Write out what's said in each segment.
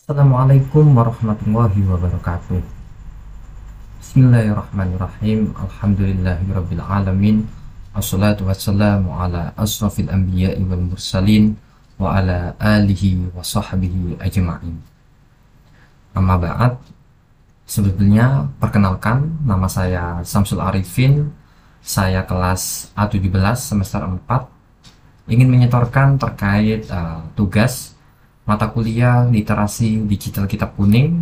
Assalamualaikum warahmatullahi wabarakatuh. Bismillahirrahmanirrahim. Alhamdulillahirabbil alamin. Wassalatu wassalamu ala asrafil anbiya'i wal mursalin wa ala alihi wa sahbihi ajma'in. Amma ba'd. Sebelumnya perkenalkan, nama saya Samsul Arifin. Saya kelas A17 semester 4. Ingin menyetorkan terkait tugas mata kuliah literasi digital kitab kuning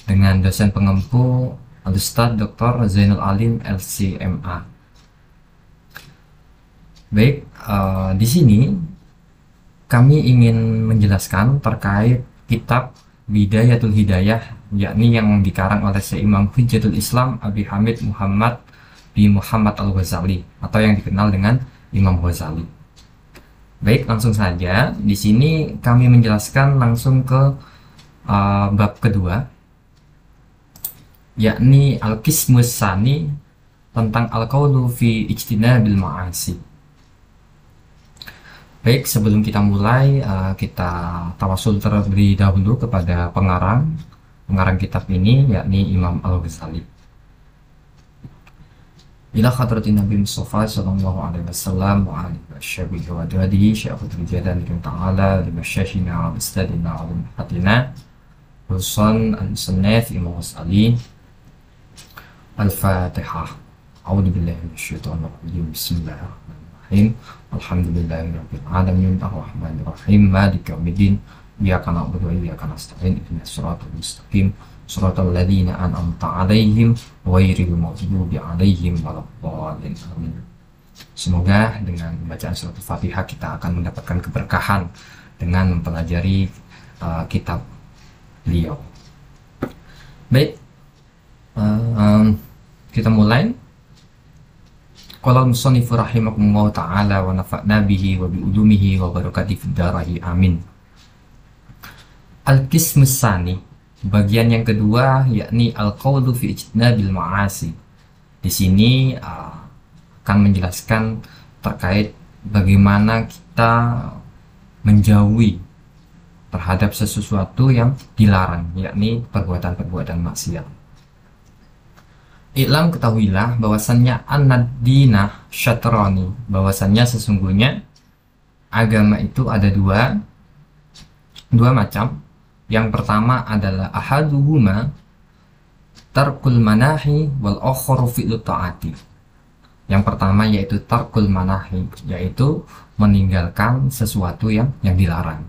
dengan dosen pengempu Al-Ustadz Dr. Zainul Alim LCMA. Baik, di sini kami ingin menjelaskan terkait kitab Bidayatul Hidayah, yakni yang dikarang oleh Imam Hujjatul Islam Abi Hamid Muhammad bin Muhammad Al-Ghazali atau yang dikenal dengan Imam Ghazali. Baik, langsung saja. Di sini kami menjelaskan langsung ke bab kedua, yakni Al-Qismus Tsani tentang Al-Qaulu fi Ijtinabil Ma'asi. Baik, sebelum kita mulai, kita tawasul terlebih dahulu kepada pengarang kitab ini, yakni Imam Al-Ghazali. Ila hadratin Nabi Mustafa sallallahu alaihi wasallam wa alihi washabihi wa adhadihi syaikhul rijalan likum ta'ala lima syashina wa istadina wa hatina Husan al-Sunnaf Imam Ghazali. Al-Fatihah. A'udhu billahi minasyaitonir rajim. Bismillahirrahmanirrahim. Alhamdulillahi rabbil alamin arrahmanir rahim maliki yaumiddin iyyaka na'budu wa iyyaka nasta'in ihdinas siratal mustaqim Suratul ladzina an'amta 'alaihim ghairil maghdubi 'alaihim waladdallin. Amin. Semoga dengan bacaan surat Al-Fatihah kita akan mendapatkan keberkahan dengan mempelajari kitab beliau. Baik, kita mulai. Qala al-musannif rahimahullah ta'ala wa nafa'na bihi wa bi ulumihi wa barakatihi fid dharain amin. Al-Qismus Tsani, bagian yang kedua, yakni al-qaulu fi ijtinabil ma'asi. Di sini akan menjelaskan terkait bagaimana kita menjauhi terhadap sesuatu yang dilarang, yakni perbuatan-perbuatan maksiat. Iklam, ketahuilah bahwasannya an-dinah syatrani, bahwasannya sesungguhnya agama itu ada dua macam. Yang pertama adalah ahaduhuma tarkul manahi wal akhru fi'lu ta'ati. Yang pertama yaitu tarkul manahi, yaitu meninggalkan sesuatu yang dilarang.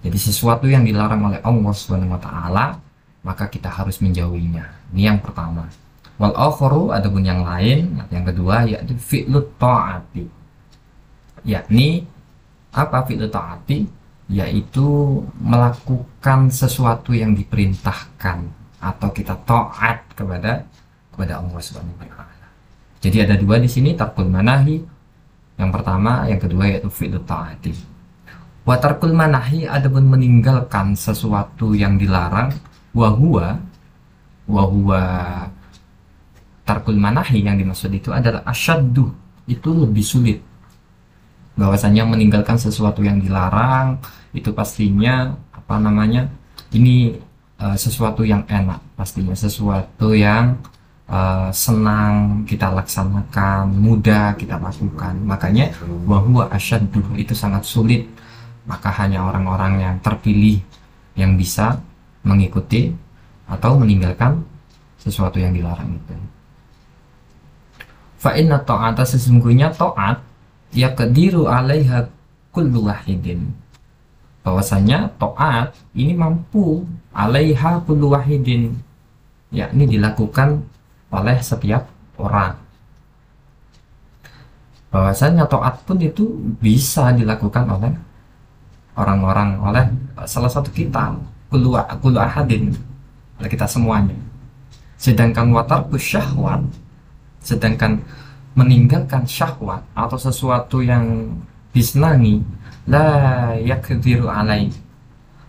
Jadi sesuatu yang dilarang oleh Allah Subhanahu wa taala, maka kita harus menjauhinya. Ini yang pertama. Wal akhru, adapun yang lain, yang kedua yaitu fi'lu ta'ati. Yakni apa fi'lu ta'ati? Yaitu melakukan sesuatu yang diperintahkan atau kita taat kepada Allah Subhanahu wa taala. Jadi ada dua di sini, tarkul manahi yang pertama, yang kedua yaitu fi'lu taati. Wa tarkul manahi, adapun meninggalkan sesuatu yang dilarang, wa huwa tarkul manahi yang dimaksud itu adalah asyaddu, itu lebih sulit. Bahwasanya meninggalkan sesuatu yang dilarang itu pastinya ini sesuatu yang enak, pastinya sesuatu yang senang kita laksanakan, mudah kita lakukan. Makanya bahwa asyaddu itu sangat sulit, maka hanya orang-orang yang terpilih yang bisa mengikuti atau meninggalkan sesuatu yang dilarang itu. Fa inna ta'ata, sesungguhnya ta'at ya kediru alaiha kullu wahidin, bahwasanya taat ini mampu alaiha kullu wahidin, yakni dilakukan oleh setiap orang. Bahwasanya taat pun itu bisa dilakukan oleh orang-orang, oleh salah satu kita, kullu ahadin, oleh kita semuanya. Sedangkan watarku syahwat, sedangkan meninggalkan syahwat atau sesuatu yang disenangi, la yakdiru alai,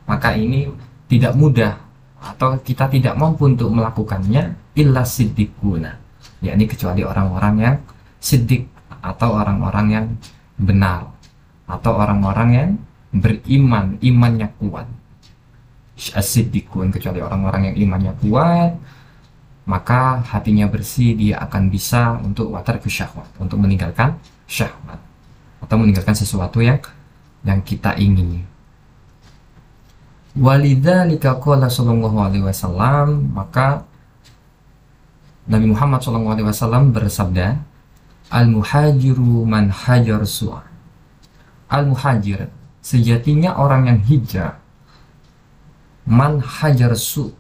maka ini tidak mudah atau kita tidak mampu untuk melakukannya illa siddiquna, yakni kecuali orang-orang yang siddiq atau orang-orang yang benar atau orang-orang yang beriman, imannya kuat. as-siddiqun, kecuali orang-orang yang imannya kuat, maka hatinya bersih, dia akan bisa untuk watar ke syahwat, untuk meninggalkan syahwat atau meninggalkan sesuatu yang kita ingini. Walidzalika qala sallallahu alaihi wasallam, maka Nabi Muhammad sallallahu alaihi wasallam bersabda, al-muhajiru man hajar su'a. Al-muhajir, sejatinya orang yang hijrah, man hajar su',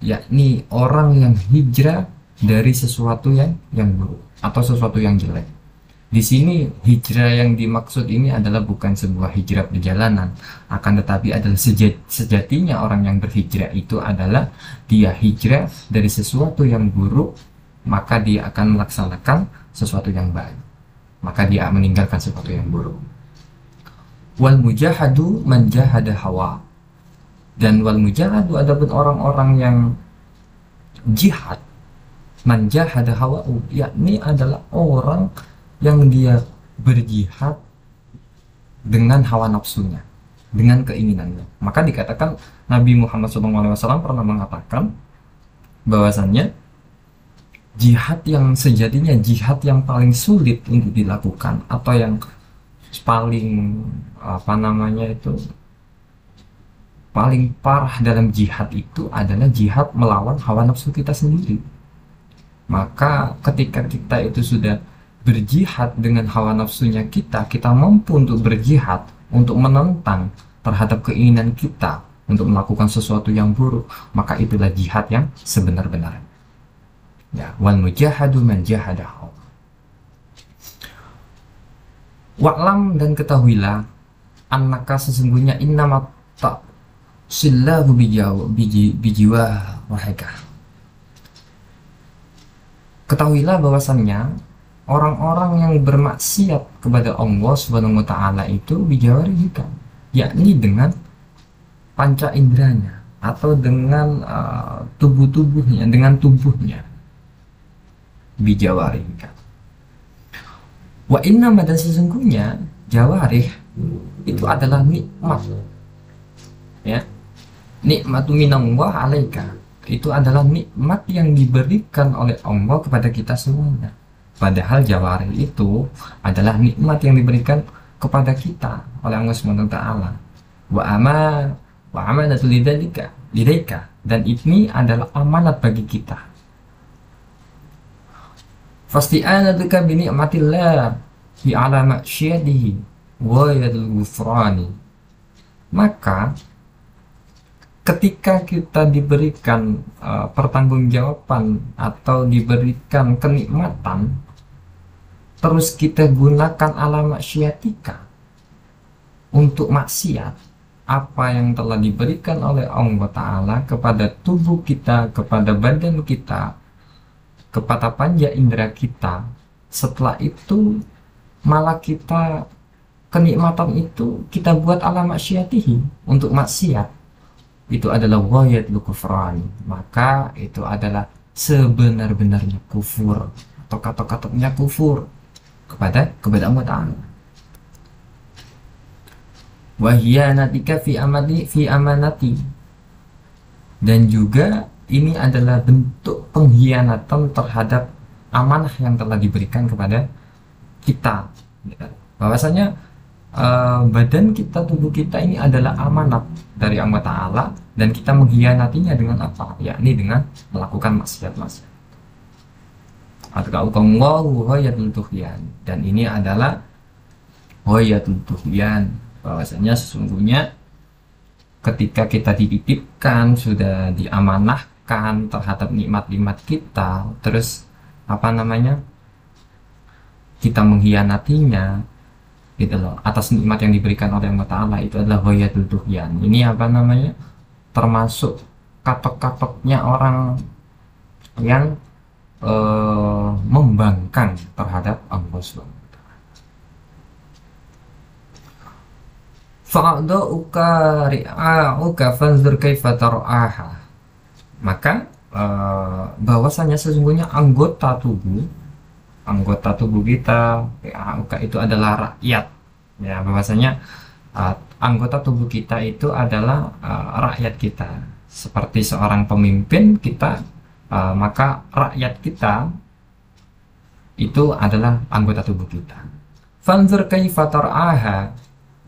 yakni orang yang hijrah dari sesuatu yang buruk atau sesuatu yang jelek. Di sini hijrah yang dimaksud ini adalah bukan sebuah hijrah perjalanan, akan tetapi adalah sejatinya orang yang berhijrah itu adalah dia hijrah dari sesuatu yang buruk, maka dia akan melaksanakan sesuatu yang baik, maka dia meninggalkan sesuatu yang buruk. Wal mujahadu man jahada hawa, dan wal mujahadu adapun orang-orang yang jihad, man jahada hawa, yakni adalah orang yang dia berjihad dengan hawa nafsunya, dengan keinginannya. Maka dikatakan Nabi Muhammad SAW pernah mengatakan bahwasannya jihad yang sejatinya, jihad yang paling sulit untuk dilakukan atau yang paling paling parah dalam jihad itu adalah jihad melawan hawa nafsu kita sendiri. Maka ketika kita itu sudah berjihad dengan hawa nafsunya kita mampu untuk berjihad, untuk menentang terhadap keinginan kita untuk melakukan sesuatu yang buruk, maka itulah jihad yang sebenar-benarnya. Ya, wal mujahadu man jahada hawa. Wa'lam, dan ketahuilah, annaka sesungguhnya innama ta'sillahu bijiwa wahaka. Ketahuilah bahwasannya orang-orang yang bermaksiat kepada Allah Subhanahu wa taala itu bijawarihika, yakni dengan panca inderanya atau dengan tubuhnya, dengan tubuhnya. Bijawarihika. Wa inna, dan sesungguhnya jawarih itu adalah nikmat. Ya. Nikmatu minallah alaika. Itu adalah nikmat yang diberikan oleh Allah kepada kita semuanya. Padahal jawarih itu adalah nikmat yang diberikan kepada kita oleh Allah Subhanahu wa taala. Wa amanatu lidaika, dan ini adalah amanat bagi kita. Fasti'anatuka bi ni'matillah fi ala ma'syiyatihi wa yadul ghufrani. Maka ketika kita diberikan pertanggungjawaban atau diberikan kenikmatan, terus kita gunakan ala maksiatika untuk maksiat apa yang telah diberikan oleh Allah Ta'ala kepada tubuh kita, kepada badan kita, kepada panca indera kita, setelah itu malah kita kenikmatan itu kita buat ala maksiatihi, untuk maksiat, itu adalah ghayatul kufran, maka itu adalah sebenar-benarnya kufur atau kata-katanya kufur kepada Allah Ta'ala. Wahyanatika fi amanati, dan juga ini adalah bentuk pengkhianatan terhadap amanah yang telah diberikan kepada kita. Bahwasanya badan kita, tubuh kita ini adalah amanat dari Allah Ta'ala, dan kita mengkhianatinya dengan apa? Yakni dengan melakukan maksiat-maksiat. Atqa'ukallahu ghayatul tughyan, dan ini adalah ghayatul tughyan, bahwasanya sesungguhnya ketika kita dititipkan, sudah diamanahkan terhadap nikmat-nikmat kita, terus kita mengkhianatinya gitu loh, atas nikmat yang diberikan oleh Allah Ta'ala, itu adalah ghayatul tughyan. Ini termasuk katok-katoknya orang yang membangkang terhadap Allah SWT. Fa'adauka ri'a'uka fanzur kaifa tar'aha. Maka bahwasanya sesungguhnya anggota tubuh kita, ri'a'uka itu adalah rakyat. Ya, bahwasanya anggota tubuh kita itu adalah rakyat kita. seperti seorang pemimpin kita, maka rakyat kita itu adalah anggota tubuh kita. Fanzur kaifa tar'aha,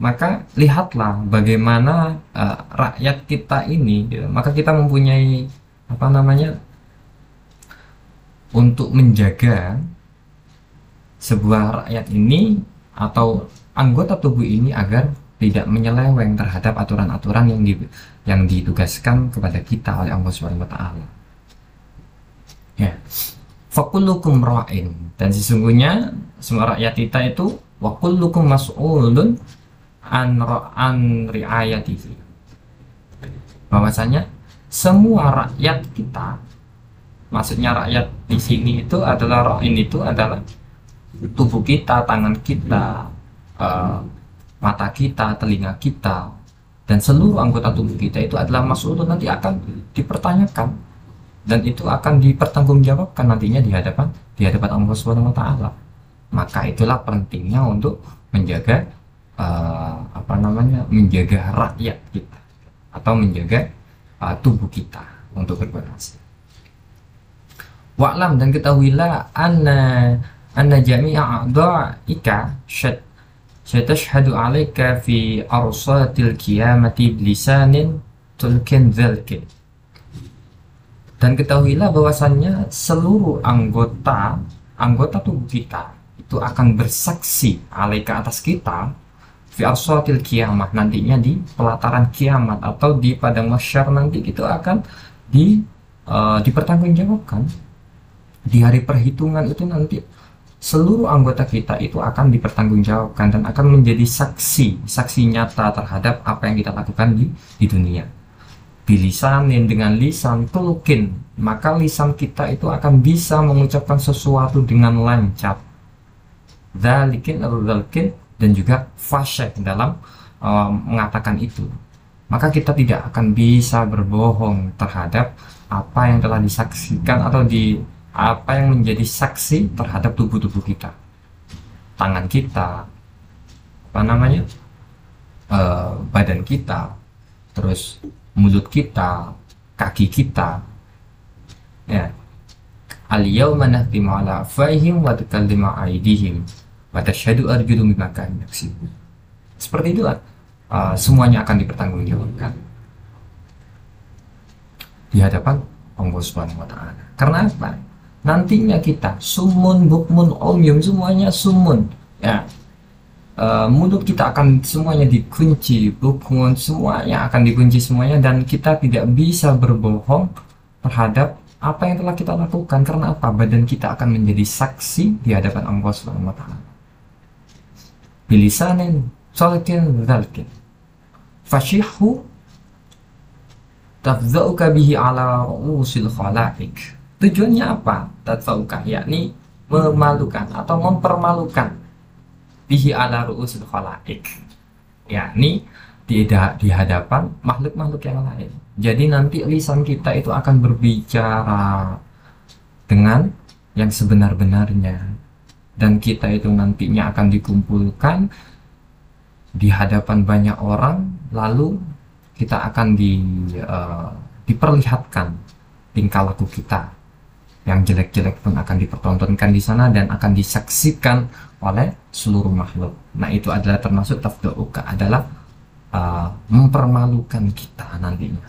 maka lihatlah bagaimana rakyat kita ini, gitu. Maka kita mempunyai apa namanya, untuk menjaga sebuah rakyat ini atau anggota tubuh ini agar tidak menyeleweng terhadap aturan-aturan yang ditugaskan kepada kita oleh Allah Subhanahu wa taala. Ya. Fakullukum ra'in, dan sesungguhnya semua rakyat kita itu wa kullukum mas'ulun an ri'ayatihi, bahwasanya semua rakyat kita, maksudnya rakyat di sini itu adalah ra'in, itu adalah tubuh kita, tangan kita, mata kita, telinga kita, dan seluruh anggota tubuh kita itu adalah mas'ulun, nanti akan dipertanyakan dan itu akan dipertanggungjawabkan nantinya di hadapan Allah Subhanahu wa taala. Maka itulah pentingnya untuk menjaga menjaga rakyat kita atau menjaga tubuh kita untuk berbuat hasil. Wa'lam, dan ketahuilah anna jami'a a'dha'ika syatashhadu 'alaika fi arsatil qiyamati bilisanin tulkin dzalkin. Dan ketahuilah bahwasannya seluruh anggota tubuh kita itu akan bersaksi alaika atas kita fi arsatil qiyamah, nantinya di pelataran kiamat atau di padang mahsyar nanti itu akan dipertanggungjawabkan. Di hari perhitungan itu nanti seluruh anggota kita itu akan dipertanggungjawabkan dan akan menjadi saksi nyata terhadap apa yang kita lakukan di dunia. Bilisanin, dengan lisan, tulukin, maka lisan kita itu akan bisa mengucapkan sesuatu dengan lancar, dzalikin atau dzalkin, dan juga fasyih dalam mengatakan itu. Maka kita tidak akan bisa berbohong terhadap apa yang telah disaksikan atau apa yang menjadi saksi terhadap tubuh-tubuh kita, tangan kita, badan kita, terus mulut kita, kaki kita, ya. Al-yawma nakhtimu ala afwahihim wa tukallimu aydihim wa tashhadu arjuluhum bima kanu yaksibun. Seperti itulah semuanya akan dipertanggungjawabkan di hadapan Allah Subhanahu wa taala. Karena apa? Nantinya kita sumun, bukmun, umyum, semuanya sumun, ya. Mulut kita akan semuanya dikunci, bukmun, semuanya akan dikunci semuanya, dan kita tidak bisa berbohong terhadap apa yang telah kita lakukan. Karena apa? Badan kita akan menjadi saksi di hadapan Allah Subhanahu wa taala. Bilisanin salkin dzalkin fashihu tafzauka bihi ala ru'usil khalaiq. Tujuannya apa? Tafzauka, yakni memalukan atau mempermalukan, bihi ala ru'usil khalaiq, yakni di hadapan makhluk-makhluk yang lain. Jadi nanti lisan kita itu akan berbicara dengan yang sebenar-benarnya, dan kita itu nantinya akan dikumpulkan di hadapan banyak orang, lalu kita akan diperlihatkan tingkah laku kita yang jelek-jelek pun akan dipertontonkan di sana dan akan disaksikan oleh seluruh makhluk. Nah, itu adalah termasuk tafdauka, adalah mempermalukan kita nantinya.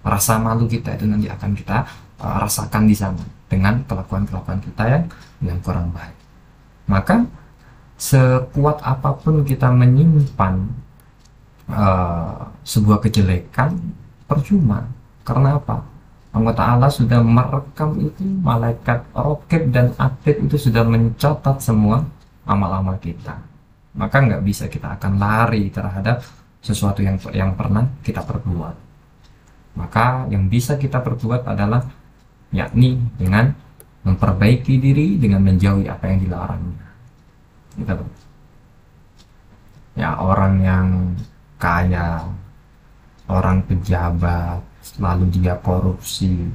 Rasa malu kita itu nanti akan kita rasakan di sana dengan kelakuan-kelakuan kita yang kurang baik. Maka sekuat apapun kita menyimpan sebuah kejelekan, percuma. Karena apa? Allah Ta'ala sudah merekam itu, malaikat rokib dan atid itu sudah mencatat semua amal-amal kita. Maka nggak bisa kita akan lari terhadap sesuatu yang pernah kita perbuat. Maka yang bisa kita perbuat adalah yakni dengan memperbaiki diri, dengan menjauhi apa yang dilarangnya. Gitu. Ya, orang yang kaya, orang pejabat, lalu dia korupsi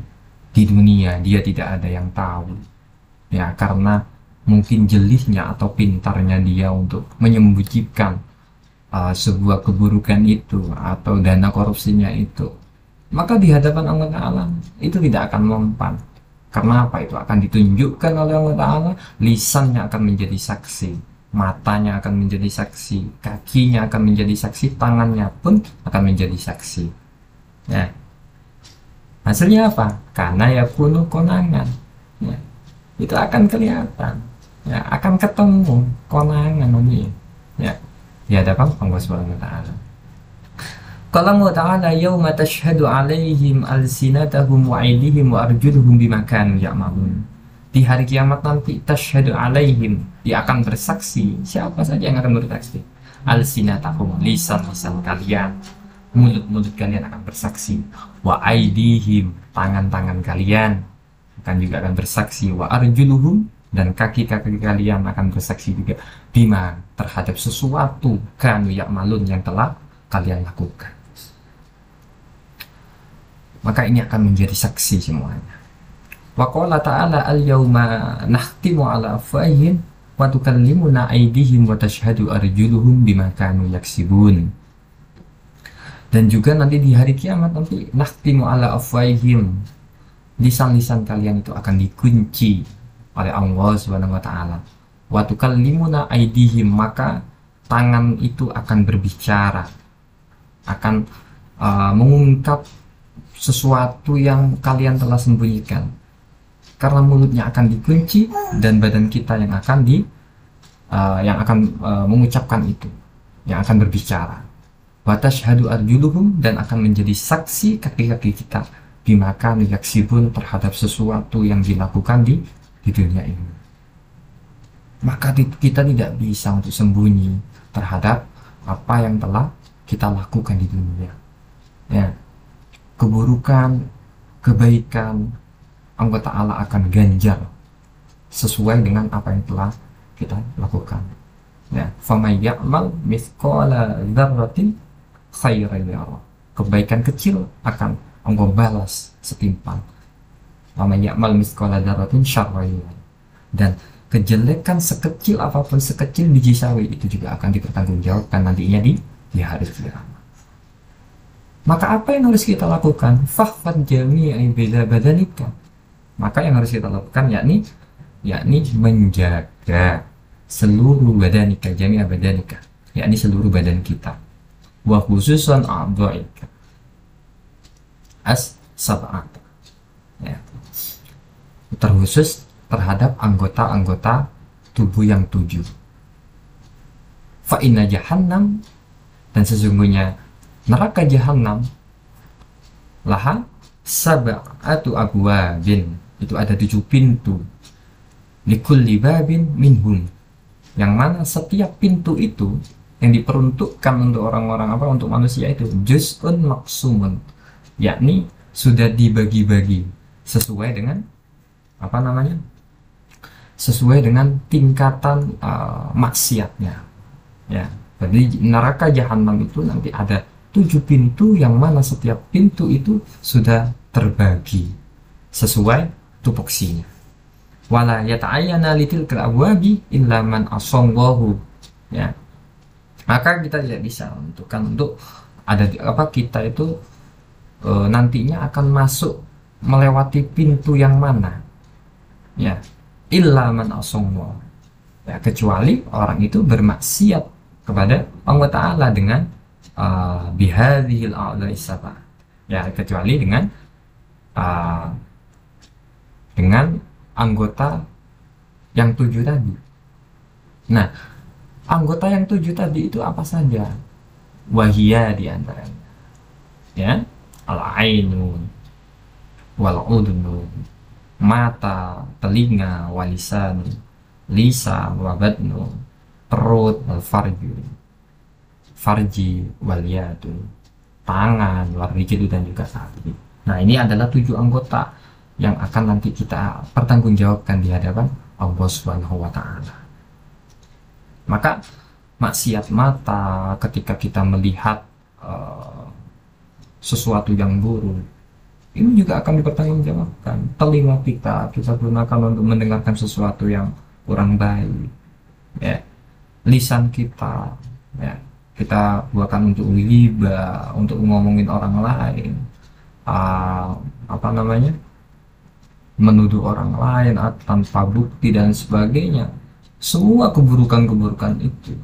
di dunia, dia tidak ada yang tahu, ya, karena mungkin jelihnya atau pintarnya dia untuk menyembunyikan sebuah keburukan itu atau dana korupsinya itu, maka di hadapan Allah Ta'ala itu tidak akan mempan. Karena apa? Itu akan ditunjukkan oleh Allah Ta'ala, lisannya akan menjadi saksi, matanya akan menjadi saksi, kakinya akan menjadi saksi, tangannya pun akan menjadi saksi. Ya. Hasilnya apa? Karena ya kuno konangan. Ya. Itu akan kelihatan. Ya, akan ketemu konangan ini. Ya. Di hadapan Allah Subhanahu wa taala. Qala Allah Ta'ala yauma tashhadu 'alaihim alsinatahum wa aydihim wa arjuluhum bima kanu ya'malun. Di hari kiamat nanti tashhadu 'alaihim, dia akan bersaksi. Siapa saja yang akan bersaksi? Alsinatahum, lisan-lisan kalian, mulut-mulut kalian akan bersaksi. Wa aydihim, tangan-tangan kalian akan bersaksi. Wa arjuluhum, dan kaki-kaki kalian akan bersaksi juga. Bima, terhadap sesuatu kanu ya'malun, yang telah kalian lakukan. Maka ini akan menjadi saksi semuanya. Wa qala ta'ala al-yawma nakhtimu ala afwahihim wa tukallimuna aydihim wa tashhadu arjuluhum bima kanu yaksibun. Dan juga nanti di hari kiamat nanti nakhtimu ala afwahihim, lisan-lisan kalian itu akan dikunci oleh Allah Subhanahu wa taala. Wa tukallimuna aydihim, maka tangan itu akan berbicara, akan mengungkap sesuatu yang kalian telah sembunyikan, karena mulutnya akan dikunci dan badan kita yang akan mengucapkan itu, yang akan berbicara. Wa tashhadu arjuluhum, dan akan menjadi saksi kaki-kaki kita bima kanu yaksibun, terhadap sesuatu yang dilakukan di dunia ini. Maka kita tidak bisa untuk sembunyi terhadap apa yang telah kita lakukan di dunia. Ya. Keburukan, kebaikan, Allah Ta'ala akan ganjar sesuai dengan apa yang telah kita lakukan. Ya, faman ya'mal mithqala dzarratin khairan yarah. Kebaikan kecil akan Allah balas setimpal. Faman ya'mal mithqala dzarratin syarran yarah. Dan kejelekan sekecil apapun, sekecil biji sawi, itu juga akan dipertanggungjawabkan nantinya di hari kiamat. Maka apa yang harus kita lakukan? Fahfad jami'i badanika. Maka yang harus kita lakukan yakni menjaga seluruh badanika, jami'a badanika, yakni seluruh badan kita. Wa khususan a'dha'ika as-sab'at. Ya. Terkhusus terhadap anggota-anggota tubuh yang 7. Fa inna jahannam, dan sesungguhnya neraka jahanam laha sab'atu abwabin, itu ada 7 pintu. Likulli babin minhum, yang mana setiap pintu itu yang diperuntukkan untuk orang-orang untuk manusia itu juz'un maksumun, yakni sudah dibagi-bagi sesuai dengan sesuai dengan tingkatan maksiatnya. Ya, jadi neraka jahanam itu nanti ada 7 pintu, yang mana setiap pintu itu sudah terbagi sesuai tupoksinya. Wala yata'ayyana litilkal abwabi illa man asallahu. Ya. Maka kita tidak bisa untuk ada kita itu nantinya akan masuk melewati pintu yang mana. Ya. Illa man asallahu. Ya, kecuali orang itu bermaksiat kepada Allah Ta'ala dengan bihadhil a'dha'i sab'ah. Ya, kecuali dengan anggota yang 7 tadi. Nah, anggota yang 7 tadi itu apa saja? Wahia diantaranya, ya, al-ainu wal udhunu, mata, telinga, walisan, lisan, wabadnu, perut, farji, waliyatu, tangan, warrijlu, dan juga kaki. Nah, ini adalah 7 anggota yang akan nanti kita pertanggungjawabkan di hadapan Allah Subhanahu wa taala. Maka maksiat mata, ketika kita melihat sesuatu yang buruk, ini juga akan dipertanggungjawabkan. Telinga kita gunakan untuk mendengarkan sesuatu yang kurang baik. Ya. Lisan kita, ya, kita gunakan untuk ghibah, untuk ngomongin orang lain. uh, apa namanya, menuduh orang lain tanpa bukti dan sebagainya. Semua keburukan-keburukan itu,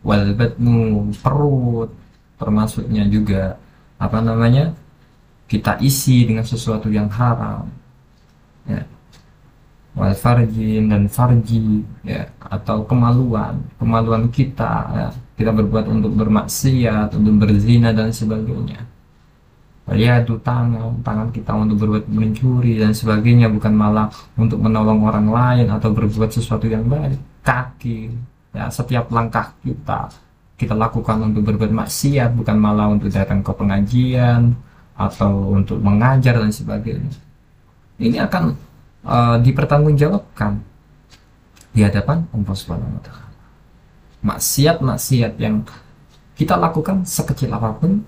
wal batnu, perut, termasuknya juga apa namanya, kita isi dengan sesuatu yang haram, ya, wal farjin, dan farji, ya, atau kemaluan, kemaluan kita, ya, kita berbuat untuk bermaksiat, untuk berzina dan sebagainya. Ya, itu tangan, tangan kita untuk berbuat mencuri dan sebagainya, bukan malah untuk menolong orang lain atau berbuat sesuatu yang baik. Kaki, ya, setiap langkah kita lakukan untuk berbuat maksiat, bukan malah untuk datang ke pengajian atau untuk mengajar dan sebagainya. Ini akan dipertanggungjawabkan di hadapan Allah Subhanahu wa Ta'ala. Maksiat-maksiat yang kita lakukan sekecil apapun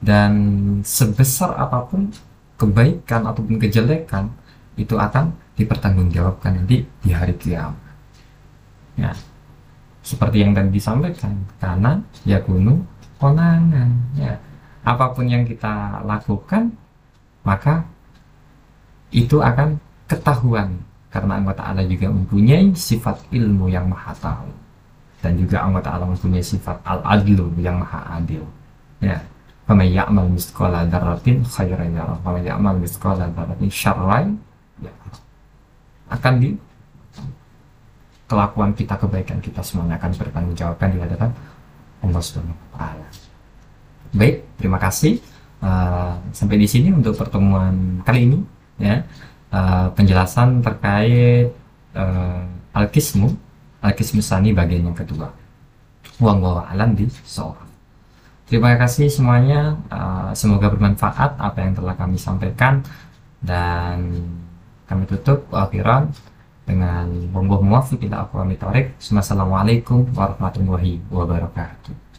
dan sebesar apapun, kebaikan ataupun kejelekan, itu akan dipertanggungjawabkan nanti di hari kiamat. Ya, seperti yang tadi disampaikan, karena ya gunung konangan, ya, apapun yang kita lakukan maka itu akan ketahuan, karena Allah Ta'ala juga mempunyai sifat ilmu yang maha tahu, dan juga Allah Ta'ala mempunyai sifat al-adlu yang maha adil, ya. Faman ya'mal mithqala dzarratin khairan yarah, faman ya'mal mithqala dzarratin syarran yarah. Akan di kelakuan kita, kebaikan kita semuanya akan bertanggungjawabkan di hadapan Allah Subhanahu wa Ta'ala. Baik, terima kasih. Sampai di sini untuk pertemuan kali ini, ya. Penjelasan terkait al-qismu sani bagian yang kedua. Wallahu a'lam bishawab. Terima kasih semuanya, semoga bermanfaat apa yang telah kami sampaikan, dan kami tutup akhiran dengan wallahu muwaffiq ila aqwamit thoriq. Wassalamualaikum warahmatullahi wabarakatuh.